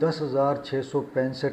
10,665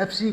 FC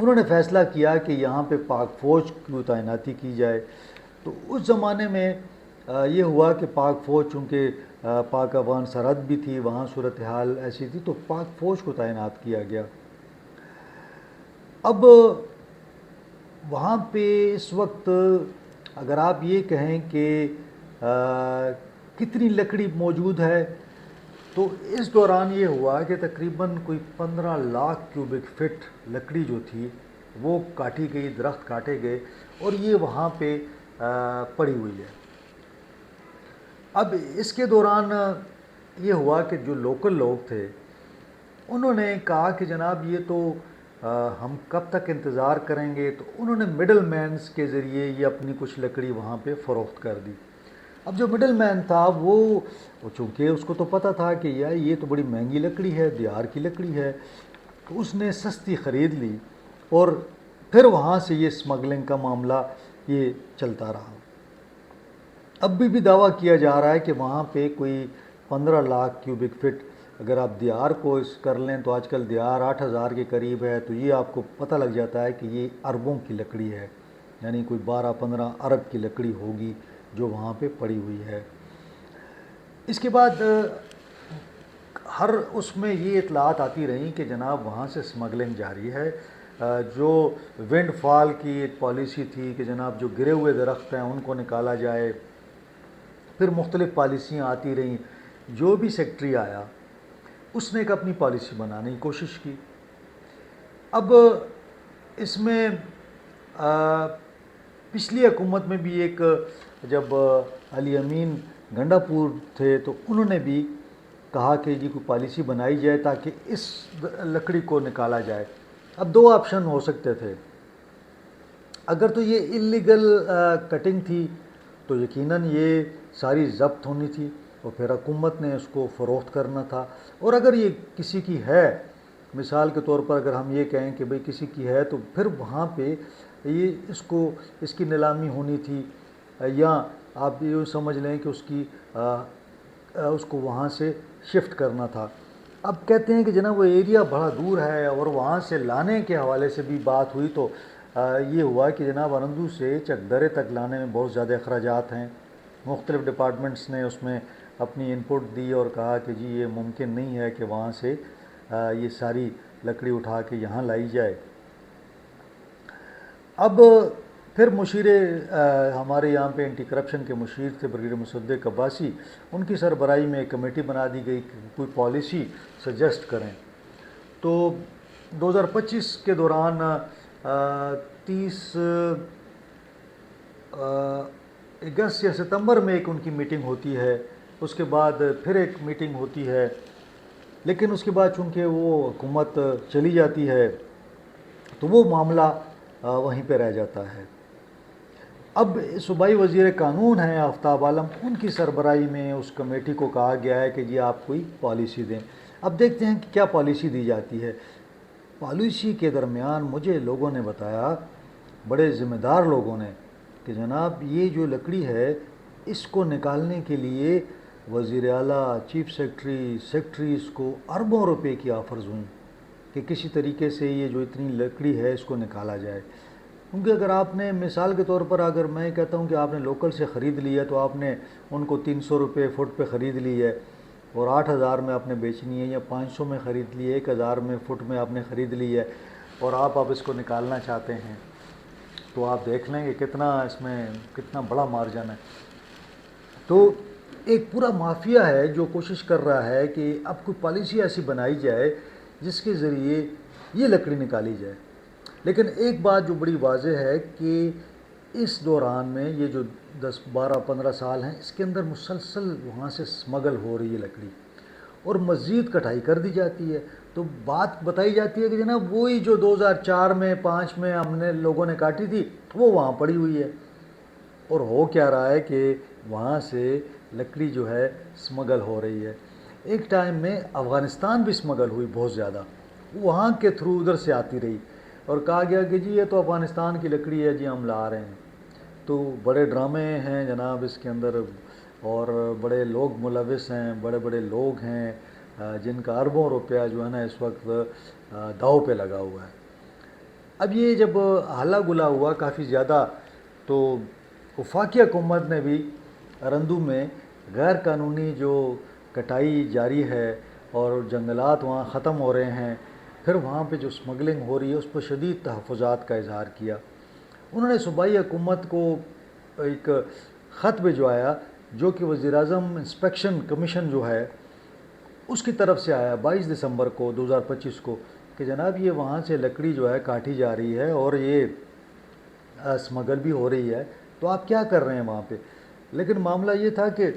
انہوں نے فیصلہ کیا کہ یہاں پہ پاک فوج کی تعیناتی کی جائے. تو اس زمانے میں یہ ہوا کہ پاک فوج چونکہ پاک افغان سرحد بھی تھی، وہاں صورتحال ایسی تھی، تو پاک فوج کو تعینات کیا گیا. اب وہاں پہ اس وقت اگر آپ یہ کہیں کہ کتنی لکڑی موجود ہے، تو اس دوران یہ ہوا کہ تقریباً کوئی 15 لاکھ کیوبک فٹ لکڑی جو تھی وہ کاٹی گئی، درخت کاٹے گئے اور یہ وہاں پہ پڑی ہوئی ہے. اب اس کے دوران یہ ہوا کہ جو لوکل لوگ تھے انہوں نے کہا کہ جناب یہ تو ہم کب تک انتظار کریں گے، تو انہوں نے مڈل مینز کے ذریعے یہ اپنی کچھ لکڑی وہاں پہ فروخت کر دی. اب جو مڈل مین تھا وہ چونکہ اس کو تو پتہ تھا کہ یار یہ تو بڑی مہنگی لکڑی ہے، دیار کی لکڑی ہے، تو اس نے سستی خرید لی اور پھر وہاں سے یہ اسمگلنگ کا معاملہ یہ چلتا رہا. اب بھی دعویٰ کیا جا رہا ہے کہ وہاں پہ کوئی 15 لاکھ کیوبک فٹ اگر آپ دیار کو اس کر لیں تو آج کل دیار 8,000 کے قریب ہے، تو یہ آپ کو پتہ لگ جاتا ہے کہ یہ اربوں کی لکڑی ہے، یعنی کوئی 12-15 ارب کی لکڑی ہوگی جو وہاں پہ پڑی ہوئی ہے. اس کے بعد ہر اس میں یہ اطلاعات آتی رہیں کہ جناب وہاں سے اسمگلنگ جاری ہے. جو ونڈ فال کی ایک پالیسی تھی کہ جناب جو گرے ہوئے درخت ہیں ان کو نکالا جائے، پھر مختلف پالیسیاں آتی رہیں. جو بھی سیکٹری آیا اس نے ایک اپنی پالیسی بنانے کی کوشش کی. اب اس میں پچھلی حکومت میں بھی ایک جب علی امین گنڈا پور تھے تو انہوں نے بھی کہا کہ جی کوئی پالیسی بنائی جائے تاکہ اس لکڑی کو نکالا جائے. اب دو آپشن ہو سکتے تھے. اگر تو یہ اللیگل کٹنگ تھی تو یقیناً یہ ساری ضبط ہونی تھی اور پھر حکومت نے اس کو فروخت کرنا تھا. اور اگر یہ کسی کی ہے، مثال کے طور پر اگر ہم یہ کہیں کہ بھئی کسی کی ہے، تو پھر وہاں پہ یہ اس کی نیلامی ہونی تھی، یا آپ یہ سمجھ لیں کہ اس کو وہاں سے شفٹ کرنا تھا. اب کہتے ہیں کہ جناب وہ ایریا بڑا دور ہے اور وہاں سے لانے کے حوالے سے بھی بات ہوئی، تو یہ ہوا کہ جناب آنندو سے چکدرے تک لانے میں بہت زیادہ اخراجات ہیں. مختلف ڈپارٹمنٹس نے اس میں اپنی انپٹ دی اور کہا کہ جی یہ ممکن نہیں ہے کہ وہاں سے یہ ساری لکڑی اٹھا کے یہاں لائی جائے. اب پھر مشیر ہمارے یہاں پہ اینٹی کرپشن کے مشیر تھے بریگیڈیئر مصدق عباسی، ان کی سربراہی میں ایک کمیٹی بنا دی گئی کہ کوئی پالیسی سجیسٹ کریں. تو 2025 کے دوران 30 اگست یا ستمبر میں ایک ان کی میٹنگ ہوتی ہے. اس کے بعد پھر ایک میٹنگ ہوتی ہے، لیکن اس کے بعد چونکہ وہ حکومت چلی جاتی ہے تو وہ معاملہ وہیں پہ رہ جاتا ہے. اب صوبائی وزیر قانون ہیں آفتاب عالم، ان کی سربراہی میں اس کمیٹی کو کہا گیا ہے کہ جی آپ کوئی پالیسی دیں. اب دیکھتے ہیں کہ کیا پالیسی دی جاتی ہے. پالیسی کے درمیان مجھے لوگوں نے بتایا، بڑے ذمہ دار لوگوں نے، کہ جناب یہ جو لکڑی ہے اس کو نکالنے کے لیے وزیر اعلیٰ، چیف سیکٹریز کو اربوں روپے کی آفرز ہوئیں کہ کسی طریقے سے یہ جو اتنی لکڑی ہے اس کو نکالا جائے. کیونکہ اگر آپ نے مثال کے طور پر اگر میں کہتا ہوں کہ آپ نے لوکل سے خرید لی ہے تو آپ نے ان کو 300 روپے فٹ پہ خرید لی ہے اور 8,000 میں آپ نے بیچنی ہے، یا 500 میں خرید لی ہے، 1,000 میں فٹ میں آپ نے خرید لی ہے، اور آپ اب اس کو نکالنا چاہتے ہیں، تو آپ دیکھ لیں کہ اس میں کتنا بڑا مارجن ہے. تو ایک پورا مافیا ہے جو کوشش کر رہا ہے کہ اب کوئی پالیسی ایسی بنائی جائے جس کے ذریعے یہ لکڑی نکالی جائے. لیکن ایک بات جو بڑی واضح ہے کہ اس دوران میں یہ جو 10-12-15 سال ہیں اس کے اندر مسلسل وہاں سے اسمگل ہو رہی ہے لکڑی اور مزید کٹائی کر دی جاتی ہے. تو بات بتائی جاتی ہے کہ جناب وہی جو 2004 میں 5 میں ہم نے لوگوں نے کاٹی تھی وہ وہاں پڑی ہوئی ہے. اور ہو کیا رہا ہے کہ وہاں سے لکڑی جو ہے اسمگل ہو رہی ہے. ایک ٹائم میں افغانستان بھی اسمگل ہوئی بہت زیادہ، وہاں کے تھرو ادھر سے آتی رہی اور کہا گیا کہ جی یہ تو افغانستان کی لکڑی ہے، جی ہم لا رہے ہیں. تو بڑے ڈرامے ہیں جناب اس کے اندر، اور بڑے لوگ ملوث ہیں، بڑے بڑے لوگ ہیں جن کا اربوں روپیہ جو ہے نا اس وقت داؤ پہ لگا ہوا ہے. اب یہ جب ہلا گلا ہوا کافی زیادہ، تو وفاقی حکومت نے بھی ارندو میں غیر قانونی جو کٹائی جاری ہے اور جنگلات وہاں ختم ہو رہے ہیں، پھر وہاں پہ جو اسمگلنگ ہو رہی ہے اس پر شدید تحفظات کا اظہار کیا۔ انہوں نے صوبائی حکومت کو ایک خط بھجوایا جو کہ وزیر اعظم انسپیکشن کمیشن جو ہے اس کی طرف سے آیا 22 دسمبر کو 2025 کو، کہ جناب یہ وہاں سے لکڑی جو ہے کاٹی جا رہی ہے اور یہ اسمگل بھی ہو رہی ہے، تو آپ کیا کر رہے ہیں وہاں پہ؟ لیکن معاملہ یہ تھا کہ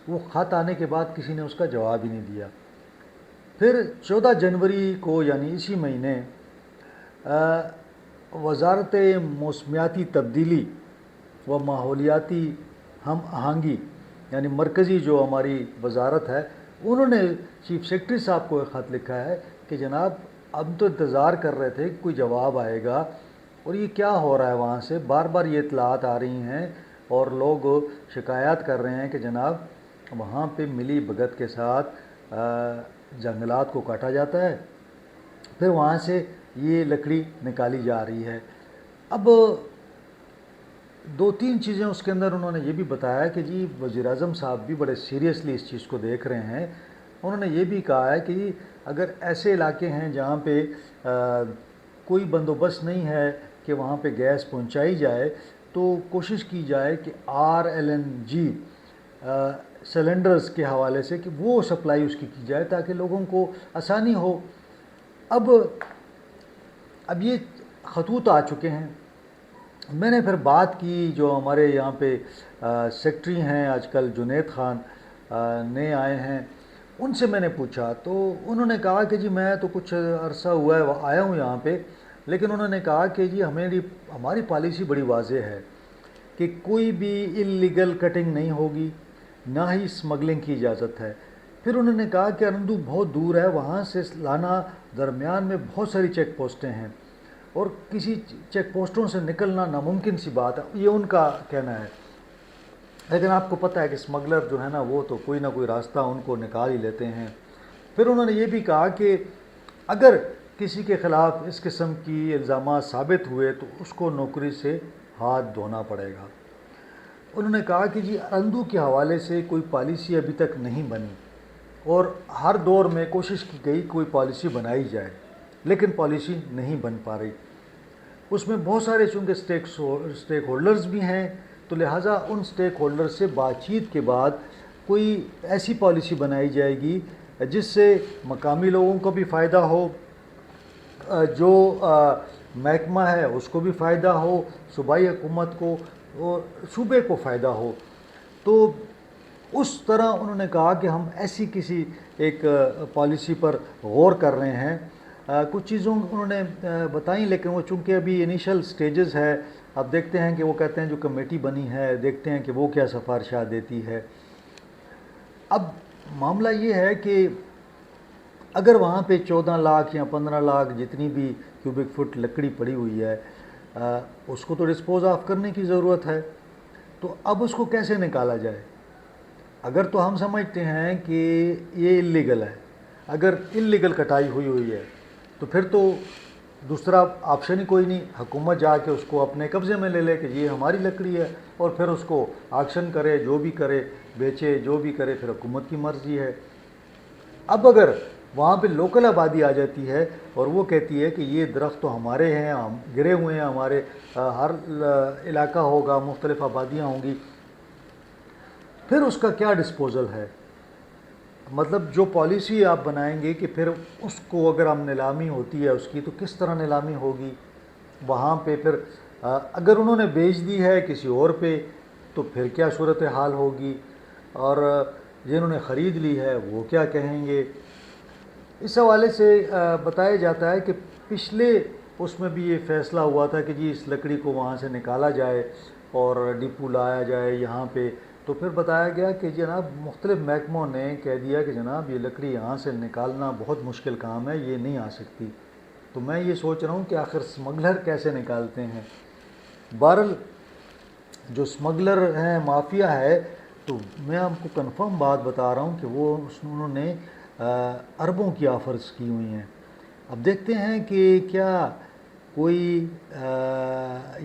وہ خط آنے کے بعد کسی نے اس کا جواب ہی نہیں دیا۔ پھر 14 جنوری کو یعنی اسی مہینے وزارت موسمیاتی تبدیلی و ماحولیاتی ہم آہنگی یعنی مرکزی جو ہماری وزارت ہے، انہوں نے چیف سیکرٹری صاحب کو ایک خط لکھا ہے کہ جناب ہم تو انتظار کر رہے تھے کہ کوئی جواب آئے گا، اور یہ کیا ہو رہا ہے وہاں سے بار بار یہ اطلاعات آ رہی ہیں اور لوگ شکایات کر رہے ہیں کہ جناب وہاں پہ ملی بھگت کے ساتھ جنگلات کو کاٹا جاتا ہے، پھر وہاں سے یہ لکڑی نکالی جا رہی ہے۔ اب دو تین چیزیں اس کے اندر انہوں نے یہ بھی بتایا کہ جی وزیر اعظم صاحب بھی بڑے سیریسلی اس چیز کو دیکھ رہے ہیں۔ انہوں نے یہ بھی کہا ہے کہ اگر ایسے علاقے ہیں جہاں پہ کوئی بندوبست نہیں ہے کہ وہاں پہ گیس پہنچائی جائے، تو کوشش کی جائے کہ RLNG سلنڈرز کے حوالے سے کہ وہ سپلائی اس کی جائے تاکہ لوگوں کو آسانی ہو۔ اب یہ خطوط آ چکے ہیں۔ میں نے پھر بات کی جو ہمارے یہاں پہ سیکٹری ہیں آج کل جنید خان نئے آئے ہیں، ان سے میں نے پوچھا تو انہوں نے کہا کہ جی میں تو کچھ عرصہ ہوا ہے آیا ہوں یہاں پہ، لیکن انہوں نے کہا کہ جی ہماری پالیسی بڑی واضح ہے کہ کوئی بھی اللیگل کٹنگ نہیں ہوگی، نہ ہی اسمگلنگ کی اجازت ہے۔ پھر انہوں نے کہا کہ ارندو بہت دور ہے، وہاں سے لانا درمیان میں بہت ساری چیک پوسٹیں ہیں اور کسی چیک پوسٹوں سے نکلنا ناممکن سی بات ہے، یہ ان کا کہنا ہے۔ لیکن آپ کو پتہ ہے کہ اسمگلر جو ہے نا وہ تو کوئی نہ کوئی راستہ ان کو نکال ہی لیتے ہیں۔ پھر انہوں نے یہ بھی کہا کہ اگر کسی کے خلاف اس قسم کی الزامات ثابت ہوئے تو اس کو نوکری سے ہاتھ دھونا پڑے گا۔ انہوں نے کہا کہ جی ارندو کے حوالے سے کوئی پالیسی ابھی تک نہیں بنی اور ہر دور میں کوشش کی گئی کوئی پالیسی بنائی جائے، لیکن پالیسی نہیں بن پا رہی۔ اس میں بہت سارے چونکہ اسٹیک ہولڈرز بھی ہیں، تو لہٰذا ان اسٹیک ہولڈرز سے بات چیت کے بعد کوئی ایسی پالیسی بنائی جائے گی جس سے مقامی لوگوں کو بھی فائدہ ہو، جو محکمہ ہے اس کو بھی فائدہ ہو، صوبائی حکومت کو اور صوبے کو فائدہ ہو۔ تو اس طرح انہوں نے کہا کہ ہم ایسی کسی ایک پالیسی پر غور کر رہے ہیں۔ کچھ چیزوں انہوں نے بتائیں، لیکن وہ چونکہ ابھی انیشل سٹیجز ہے، اب دیکھتے ہیں کہ وہ کہتے ہیں جو کمیٹی بنی ہے دیکھتے ہیں کہ وہ کیا سفارشات دیتی ہے۔ اب معاملہ یہ ہے کہ اگر وہاں پہ 14 لاکھ یا 15 لاکھ جتنی بھی کیوبک فٹ لکڑی پڑی ہوئی ہے، اس کو تو ڈسپوز آف کرنے کی ضرورت ہے، تو اب اس کو کیسے نکالا جائے؟ اگر تو ہم سمجھتے ہیں کہ یہ اللیگل ہے، اگر اللیگل کٹائی ہوئی ہے تو پھر تو دوسرا آپشن ہی کوئی نہیں، حکومت جا کے اس کو اپنے قبضے میں لے لے کہ یہ ہماری لکڑی ہے، اور پھر اس کو آکشن کرے، جو بھی کرے، بیچے، جو بھی کرے، پھر حکومت کی مرضی ہے۔ اب اگر وہاں پہ لوکل آبادی آ جاتی ہے اور وہ کہتی ہے کہ یہ درخت تو ہمارے ہیں، ہم گرے ہوئے ہیں، ہمارے ہر علاقہ ہوگا، مختلف آبادیاں ہوں گی، پھر اس کا کیا ڈسپوزل ہے؟ مطلب جو پالیسی آپ بنائیں گے کہ پھر اس کو اگر ہم نیلامی ہوتی ہے اس کی تو کس طرح نیلامی ہوگی وہاں پہ؟ پھر اگر انہوں نے بیچ دی ہے کسی اور پہ تو پھر کیا صورتحال ہوگی؟ اور جنہوں نے خرید لی ہے وہ کیا کہیں گے؟ اس حوالے سے بتایا جاتا ہے کہ پچھلے اس میں بھی یہ فیصلہ ہوا تھا کہ جی اس لکڑی کو وہاں سے نکالا جائے اور ڈپو لایا جائے یہاں پہ، تو پھر بتایا گیا کہ جناب مختلف محکموں نے کہہ دیا کہ جناب یہ لکڑی یہاں سے نکالنا بہت مشکل کام ہے، یہ نہیں آ سکتی۔ تو میں یہ سوچ رہا ہوں کہ آخر اسمگلر کیسے نکالتے ہیں؟ بہرحال جو اسمگلر ہیں، مافیا ہے، تو میں آپ کو کنفرم بات بتا رہا ہوں کہ وہ انہوں نے اربوں کی آفرز کی ہوئی ہیں۔ اب دیکھتے ہیں کہ کیا کوئی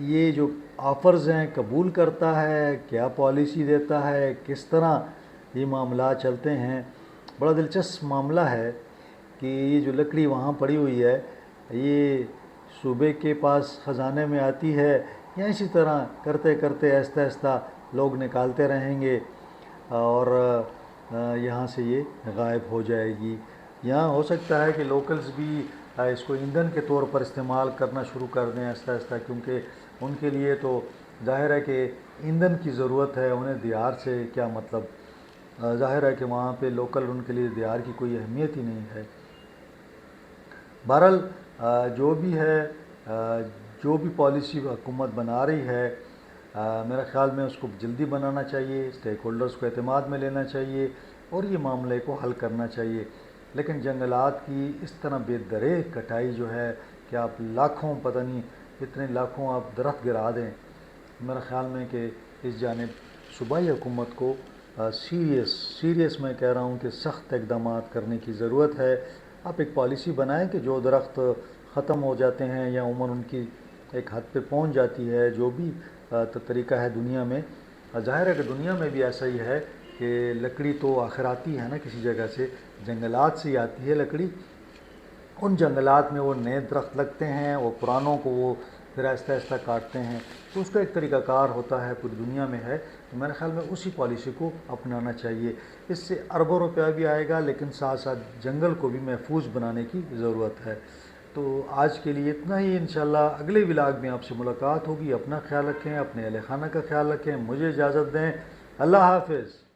یہ جو آفرز ہیں قبول کرتا ہے، کیا پالیسی دیتا ہے، کس طرح یہ معاملات چلتے ہیں. بڑا دلچسپ معاملہ ہے کہ یہ جو لکڑی وہاں پڑی ہوئی ہے یہ صوبے کے پاس خزانے میں آتی ہے یا اسی طرح کرتے کرتے آہستہ آہستہ لوگ نکالتے رہیں گے اور یہاں سے یہ غائب ہو جائے گی. یہاں ہو سکتا ہے کہ لوکلز بھی اس کو ایندھن کے طور پر استعمال کرنا شروع کر دیں آہستہ آہستہ، کیونکہ ان کے لیے تو ظاہر ہے کہ ایندھن کی ضرورت ہے، انہیں دیار سے کیا مطلب. ظاہر ہے کہ وہاں پہ لوکل ان کے لیے دیار کی کوئی اہمیت ہی نہیں ہے. بہرحال جو بھی ہے، جو بھی پالیسی حکومت بنا رہی ہے میرا خیال میں اس کو جلدی بنانا چاہیے، اسٹیک ہولڈرز کو اعتماد میں لینا چاہیے اور یہ معاملے کو حل کرنا چاہیے. لیکن جنگلات کی اس طرح بے درے کٹائی جو ہے کہ آپ لاکھوں، پتہ نہیں کتنے لاکھوں آپ درخت گرا دیں، میرا خیال میں کہ اس جانب صوبائی حکومت کو سیریس میں کہہ رہا ہوں کہ سخت اقدامات کرنے کی ضرورت ہے. آپ ایک پالیسی بنائیں کہ جو درخت ختم ہو جاتے ہیں یا عمر ان کی ایک حد پہ پہنچ جاتی ہے، جو بھی طریقہ ہے دنیا میں، ظاہر ہے کہ دنیا میں بھی ایسا ہی ہے کہ لکڑی تو آخر آتی ہے نا کسی جگہ سے، جنگلات سے ہی آتی ہے لکڑی. ان جنگلات میں وہ نئے درخت لگتے ہیں، وہ پرانوں کو وہ پھر آہستہ آہستہ کاٹتے ہیں، تو اس کا ایک طریقہ کار ہوتا ہے، پوری دنیا میں ہے. تو میرے خیال میں اسی پالیسی کو اپنانا چاہیے. اس سے اربوں روپیہ بھی آئے گا لیکن ساتھ ساتھ جنگل کو بھی محفوظ بنانے کی ضرورت ہے. تو آج کے لیے اتنا ہی. انشاءاللہ اگلے ولاگ میں آپ سے ملاقات ہوگی. اپنا خیال رکھیں، اپنے اہل خانہ کا خیال رکھیں. مجھے اجازت دیں. اللہ حافظ.